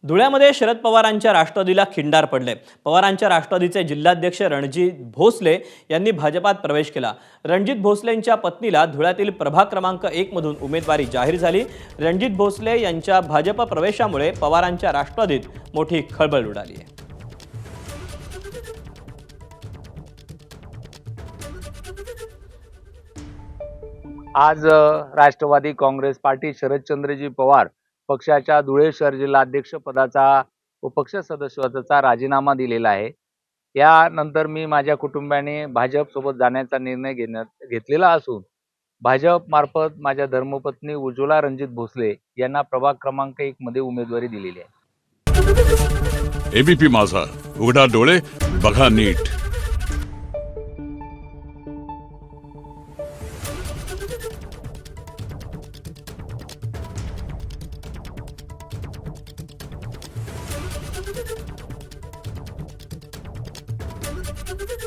धुळ्यामध्ये शरद पवारांच्या राष्ट्रवादीला खिंडार पडले। पवारांच्या राष्ट्रवादीचे जिल्हाध्यक्ष रणजित भोसले यांनी भाजपात प्रवेश केला। रणजित भोसलेंच्या पत्नीला धुळ्यातील प्रभाग क्रमांक 1 मधून उमेदवारी जाहीर झाली। रणजित भोसले यांच्या भाजप प्रवेशामुळे पवारांच्या राष्ट्रवादीत मोठी खळबळ उडाली आहे। आज राष्ट्रवादी काँग्रेस पार्टी शरदचंद्रजी पवार पक्षाच्या धुळे शहर जिल्हाध्यक्ष पदाचा व पक्ष सदस्यत्वाचा राजीनामा दिलेला आहे। यानंतर मी माझ्या कुटुंबाने भाजप सोबत जाण्याचा निर्णय घेतलेला असून भाजप मार्फत माझ्या धर्मपत्नी उज्ज्वला रणजित भोसले यांना प्रभाग क्रमांक 1 मध्ये उमेदवारी दिलेली आहे। एबीपी माझा, उघडा डोळे बघा नीट। Thank you.